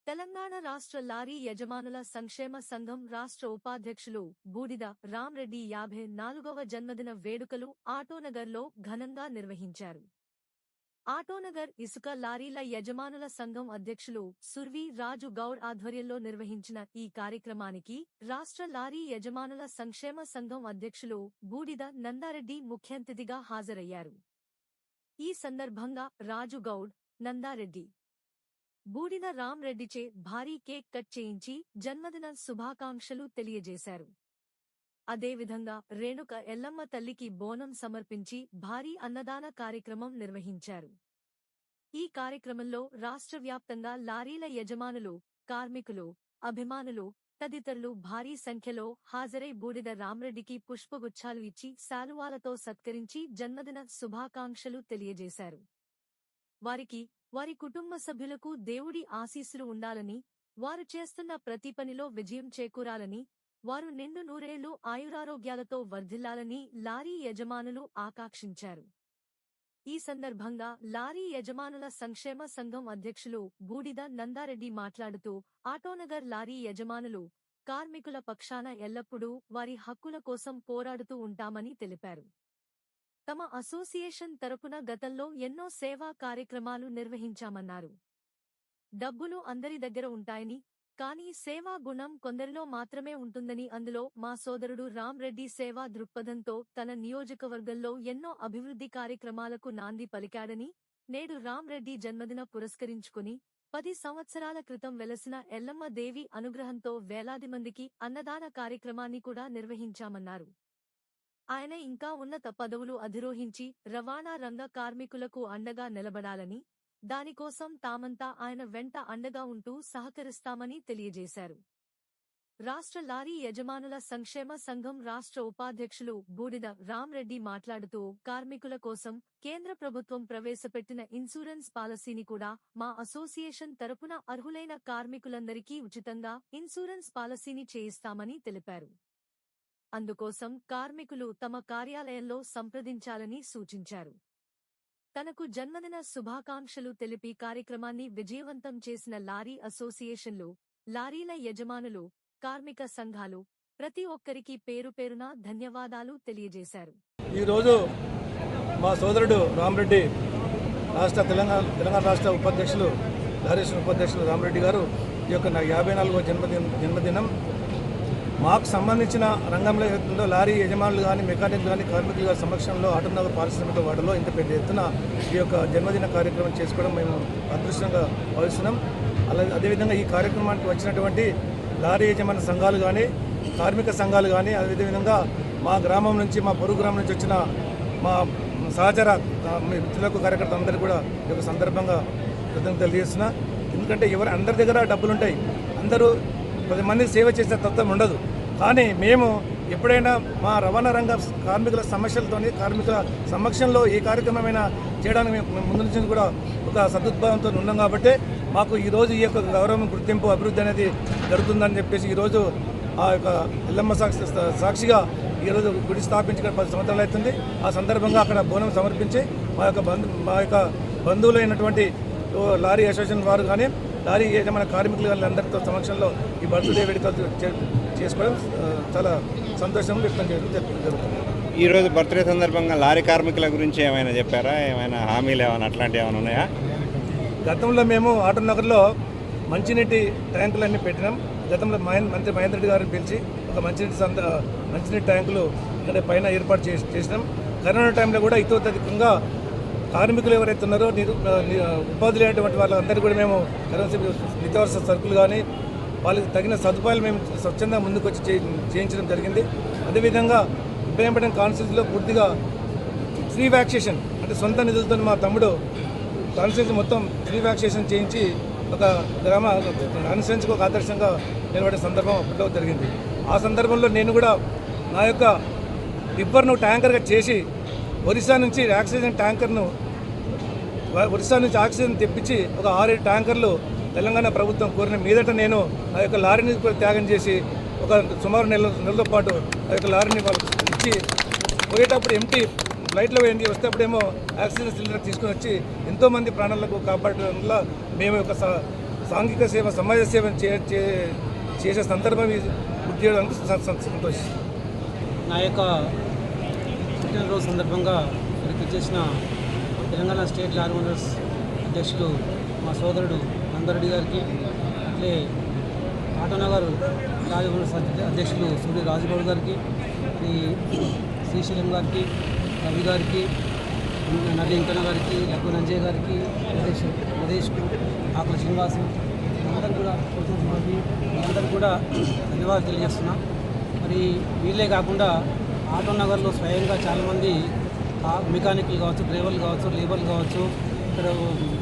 తెలంగాణ రాష్ట్ర లారీ యజమానుల సంక్షేమ సంఘం రాష్ట్ర ఉపాధ్యక్షులు బూడిద రామ్రెడ్డి 54వ జన్మదిన వేడుకలు ఆటోనగర్లో ఘనంగా నిర్వహించారు. ఆటోనగర్ ఇసుక లారీల యజమానుల సంఘం అధ్యక్షులు సుర్వి రాజు గౌడ్ ఆధ్వర్యంలో నిర్వహించిన ఈ కార్యక్రమానికి రాష్ట్ర లారీ యజమానుల సంక్షేమ సంఘం అధ్యక్షులు బూడిద నందారెడ్డి ముఖ్య అతిథిగా హాజరయ్యారు. ఈ సందర్భంగా రాజు గౌడ్, నందారెడ్డి, బూడిద రామ్రెడ్డిచే భారీ కేక్ కట్ చేయించి జన్మదిన శుభాకాంక్షలు తెలియజేశారు. అదేవిధంగా రేణుక ఎల్లమ్మ తల్లికి బోనం సమర్పించి భారీ అన్నదాన కార్యక్రమం నిర్వహించారు. ఈ కార్యక్రమంలో రాష్ట్ర వ్యాప్తంగా లారీల యజమానులు, కార్మికులు, అభిమానులు తదితరులు భారీ సంఖ్యలో హాజరై బూడిద రామ్రెడ్డికి పుష్పగుచ్ఛాలు ఇచ్చి శాలువాలతో సత్కరించి జన్మదిన శుభాకాంక్షలు తెలియజేశారు. వారికి, వారి కుటుంబ సభ్యులకు దేవుడి ఆశీస్సులు ఉండాలని, వారు చేస్తున్న ప్రతి పనిలో విజయం చేకూరాలని, వారు నిండు నూరేళ్లు ఆయురారోగ్యాలతో వర్ధిల్లాలని లారీ యజమానులు ఆకాంక్షించారు. ఈ సందర్భంగా లారీ యజమానుల సంక్షేమ సంఘం అధ్యక్షులు బూడిద నందారెడ్డి మాట్లాడుతూ ఆటోనగర్ లారీ యజమానులు, కార్మికుల పక్షాన ఎల్లప్పుడూ వారి హక్కుల కోసం పోరాడుతూ ఉంటామని తెలిపారు. తమ అసోసియేషన్ తరపున గతంలో ఎన్నో సేవా కార్యక్రమాలు నిర్వహించామన్నారు. డబ్బులు అందరి దగ్గర ఉంటాయని, కానీ సేవా గుణం కొందరిలో మాత్రమే ఉంటుందని, అందులో మా సోదరుడు రామ్రెడ్డి సేవా దృక్పథంతో తన నియోజకవర్గంలో ఎన్నో అభివృద్ధి కార్యక్రమాలకు నాంది పలికాడని, నేడు రామ్రెడ్డి జన్మదిన పురస్కరించుకుని 10 సంవత్సరాల క్రితం వెలసిన ఎల్లమ్మ దేవి అనుగ్రహంతో వేలాది మందికి అన్నదాన కార్యక్రమాన్ని కూడా నిర్వహించామన్నారు. ఆయన ఇంకా ఉన్నత పదవులు అధిరోహించి రవాణా రంగ కార్మికులకు అండగా నిలబడాలని, దానికోసం తామంతా ఆయన వెంట అండగా ఉంటూ సహకరిస్తామని తెలియజేశారు. రాష్ట్ర లారీ యజమానుల సంక్షేమ సంఘం రాష్ట్ర ఉపాధ్యక్షులు బూడిద రామ్రెడ్డి మాట్లాడుతూ కార్మికుల కోసం కేంద్ర ప్రభుత్వం ప్రవేశపెట్టిన ఇన్సూరెన్స్ పాలసీని కూడా మా అసోసియేషన్ తరపున అర్హులైన కార్మికులందరికీ ఉచితంగా ఇన్సూరెన్స్ పాలసీని చేయిస్తామని తెలిపారు. అందుకోసం కార్మికులు తమ కార్యాలయంలో సంప్రదించాలని సూచించారు. తనకు జన్మదిన శుభాకాంక్షలు తెలిపి కార్యక్రమాన్ని విజయవంతం చేసిన లారీ అసోసియేషన్లు, లారీల యజమానులు, కార్మిక సంఘాలు ప్రతి ఒక్కరికి పేరుపేరున ధన్యవాదాలు తెలియజేశారు. ఈరోజు మా సోదరుడు రామ్రెడ్డి తెలంగాణ రాష్ట్ర ఉపాధ్యక్షులు, లారీ ఉపాధ్యక్షులు రామ్రెడ్డి గారు ఈ యొక్క 54వ జన్మదినం మాకు సంబంధించిన రంగంలో ఏదైతుందో లారీ యజమానులు కానీ, మెకానిక్ కానీ, కార్మికుల సమక్షంలో ఆటోనగర్ పారిశ్రామిక వాడలో ఇంత పెద్ద ఎత్తున ఈ యొక్క జన్మదిన కార్యక్రమం చేసుకోవడం మేము అదృష్టంగా భావిస్తున్నాం. అదేవిధంగా ఈ కార్యక్రమానికి వచ్చినటువంటి లారీ యజమాన సంఘాలు కానీ, కార్మిక సంఘాలు కానీ, అదేవిధంగా మా గ్రామం నుంచి, మా పొరుగు గ్రామం నుంచి వచ్చిన మా సహచర మిత్రులకు, కార్యకర్తలందరికీ కూడా ఈ యొక్క సందర్భంగా కృతజ్ఞతలు తెలియజేస్తున్నా. ఎందుకంటే అందరి దగ్గర డబ్బులుంటాయి, అందరూ 10 మందికి సేవ చేసే తత్వం ఉండదు. కానీ మేము ఎప్పుడైనా మా రవాణా రంగ కార్మికుల సమస్యలతోని, కార్మికుల సమక్షంలో ఏ కార్యక్రమమైనా చేయడానికి మేము ముందు నుంచి కూడా ఒక సదుద్భావంతో ఉన్నాం. కాబట్టి మాకు ఈరోజు ఈ యొక్క గౌరవం, గుర్తింపు, అభివృద్ధి అనేది జరుగుతుందని చెప్పేసి ఈరోజు ఆ యొక్క ఎల్లమ్మ సాక్షిగా ఈరోజు గుడి స్థాపించి 10 సంవత్సరాలు అవుతుంది. ఆ సందర్భంగా అక్కడ బోనం సమర్పించి మా యొక్క బంధువులైనటువంటి లారీ అసోసియేషన్ వారు కానీ, లారీ యజమాన కార్మికులు కానీ అందరితో సమక్షంలో ఈ బర్త్డే వేడుకలు చేసుకోవడం చాలా సంతోషం వ్యక్తం చేయడం జరుగుతుంది. ఈరోజు బర్త్డే సందర్భంగా లారీ కార్మికుల గురించి ఏమైనా చెప్పారా? ఏమైనా హామీలు ఏమైనా అట్లాంటివి ఏమైనా ఉన్నాయా? గతంలో మేము ఆటోనగర్లో మంచినీటి ట్యాంకులన్నీ పెట్టినాం. గతంలో మంత్రి మహేందర్ రెడ్డి గారిని పిలిచి ఒక మంచినీటి ట్యాంకులు ఇక్కడ పైన ఏర్పాటు చేసినాం. కరోనా టైంలో కూడా ఇతోత్యధికంగా కార్మికులు ఎవరైతే ఉన్నారో ఉపాధి లేనటువంటి వాళ్ళందరూ కూడా మేము నిత్యావసర సరుకులు కానీ, వాళ్ళకి తగిన సదుపాయాలు మేము స్వచ్ఛంగా ముందుకు వచ్చి చేయించడం జరిగింది. అదేవిధంగా ఇబ్రాహీంపట్నం కాన్స్టిట్యూన్సీలో పూర్తిగా ఫ్రీ వ్యాక్సినేషన్, అంటే సొంత నిధులతో మా తమ్ముడు కాన్స్టిట్యూన్సీ మొత్తం ఫ్రీ వ్యాక్సినేషన్ చేయించి ఒక గ్రామ కాన్స్టిట్యూన్సీకి ఒక ఆదర్శంగా నిలబడే సందర్భం అప్పట్లో జరిగింది. ఆ సందర్భంలో నేను కూడా నా యొక్క టిప్పర్ను ట్యాంకర్గా చేసి ఒరిస్సా నుంచి ఆక్సిజన్ తెప్పించి ఒక 6 ట్యాంకర్లు తెలంగాణ ప్రభుత్వం కోరిన మీదట నేను ఆ యొక్క లారీని కూడా త్యాగం చేసి ఒక సుమారు నెలల పాటు ఆ యొక్క లారీని వాళ్ళకి ఇచ్చి పోయేటప్పుడు ఎంటీ ఫ్లైట్లో పోయింది, వస్తేప్పుడేమో ఆక్సిజన్ సిలిండర్ తీసుకుని వచ్చి ఎంతోమంది ప్రాణాలకు కాపాడడంలో మేము ఒక సాంఘిక సేవ సమాజ సేవ చేసే సందర్భం గుర్తు చేయడానికి సంతోషిస్తాను. నా యొక్క పుట్టినరోజు సందర్భంగా ఇక్కడికి వచ్చేసిన తెలంగాణ స్టేట్ లారీ ఓనర్స్ అధ్యక్షుడు మా సోదరుడు నందరెడ్డి గారికి, అట్లే ఆటోనగర్ లారీ ఓనర్స్ అధ్యక్షులు సూర్య రాజుగౌడ్ గారికి, శ్రీశైలం గారికి, రవి గారికి, నది వెంకన్న గారికి, లక్కు నంజయ్ గారికి, నరేష్కు, ఆకుల శ్రీనివాసు, అందరూ కూడా అందరూ కూడా ధన్యవాదాలు తెలియజేస్తున్నాం. మరి వీళ్ళే కాకుండా ఆటోనగర్లో స్వయంగా చాలామంది మెకానిక్లు కావచ్చు, డ్రైవర్లు కావచ్చు, లేబర్లు కావచ్చు, ఇక్కడ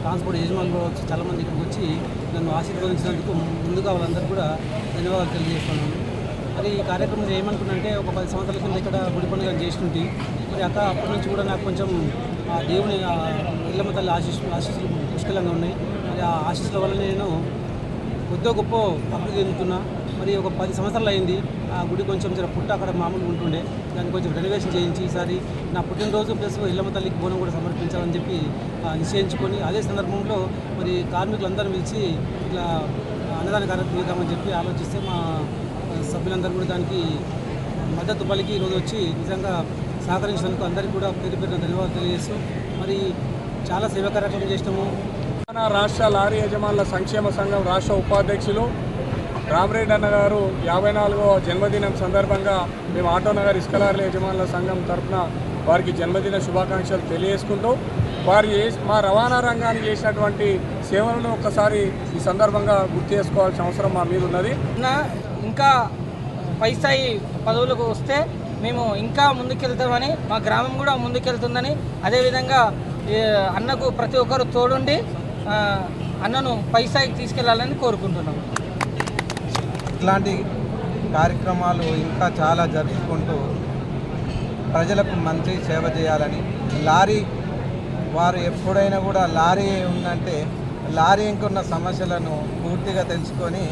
ట్రాన్స్పోర్ట్ యజమానులు కావచ్చు, చాలామంది ఇక్కడికి వచ్చి నన్ను ఆశీర్వదించినందుకు ముందుగా వాళ్ళందరూ కూడా ధన్యవాదాలు తెలియజేస్తున్నాను. మరి ఈ కార్యక్రమం ఏమనుకున్నంటే ఒక 10 సంవత్సరాల కింద ఇక్కడ గుడి పండుగ చేస్తుంటే మరి అప్పటి నుంచి కూడా నాకు కొంచెం ఆ దేవుని ఇళ్ళమ్మ తల్లి ఆశీస్సులు పుష్కలంగా ఉన్నాయి. మరి ఆ ఆశీస్సుల వల్ల నేను కొద్దిగా గొప్ప అభివృద్ధి చెందుతున్నా. మరి ఒక 10 సంవత్సరాలు అయింది. ఆ గుడి కొంచెం జర పుట్ట అక్కడ మామూలుగా ఉంటుండే, దాన్ని కొంచెం రెనోవేషన్ చేయించి ఈసారి నా పుట్టినరోజు ప్లస్ ఇళ్ళమ్మ తల్లికి బోనం కూడా సమర్పించాలని చెప్పి నిశ్చయించుకొని అదే సందర్భంలో మరి కార్మికులందరూ పిలిచి ఇట్లా అన్నదాన కార్యక్రమం చేద్దామని చెప్పి ఆలోచిస్తే మా సభ్యులందరూ కూడా దానికి మద్దతు పలికి ఈరోజు వచ్చి నిజంగా సహకరించినందుకు అందరికీ కూడా పేరు పేరున ధన్యవాదాలు తెలియజేస్తూ మరి చాలా సేవా కార్యక్రమం చేసినాము. తెలంగాణ రాష్ట్ర లారీ యజమానుల సంక్షేమ సంఘం రాష్ట్ర ఉపాధ్యక్షులు రామరెడ్డి అన్న గారు 54వ జన్మదినం సందర్భంగా మేము ఆటోనగర్ ఇసుక లారీ యజమానుల సంఘం తరఫున వారికి జన్మదిన శుభాకాంక్షలు తెలియజేసుకుంటూ మా రవాణా రంగానికి చేసినటువంటి సేవలను ఒక్కసారి ఈ సందర్భంగా గుర్తు చేసుకోవాల్సిన అవసరం మా మీద ఉన్నది. ఇంకా పై స్థాయి పదవులకు వస్తే మేము ఇంకా ముందుకెళ్తామని, మా గ్రామం కూడా ముందుకెళ్తుందని, అదేవిధంగా అన్నకు ప్రతి ఒక్కరు తోడుండి అన్నను పై స్థాయికి తీసుకెళ్లాలని కోరుకుంటున్నాము. ఇట్లాంటి కార్యక్రమాలు ఇంకా చాలా జరుపుకుంటూ ప్రజలకు మంచి సేవ చేయాలని, లారీ వారు ఎప్పుడైనా కూడా లారీ ఉందంటే లారీ ఇంకున్న సమస్యలను పూర్తిగా తెలుసుకొని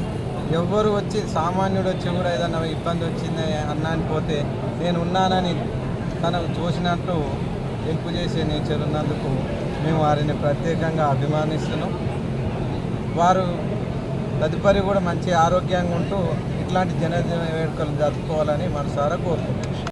ఎవ్వరు వచ్చి సామాన్యుడు వచ్చి కూడా ఏదైనా ఇబ్బంది వచ్చింది అన్నాని పోతే నేను ఉన్నానని తనకు చూసినట్టు హెల్ప్ చేసే నేచర్ ఉన్నందుకు మేము వారిని ప్రత్యేకంగా అభిమానిస్తున్నాం. వారు తదుపరి కూడా మంచి ఆరోగ్యంగా ఉంటూ ఇట్లాంటి జన్మదిన వేడుకలు జరుపుకోవాలని మనసారా కోరుకుంటున్నాం.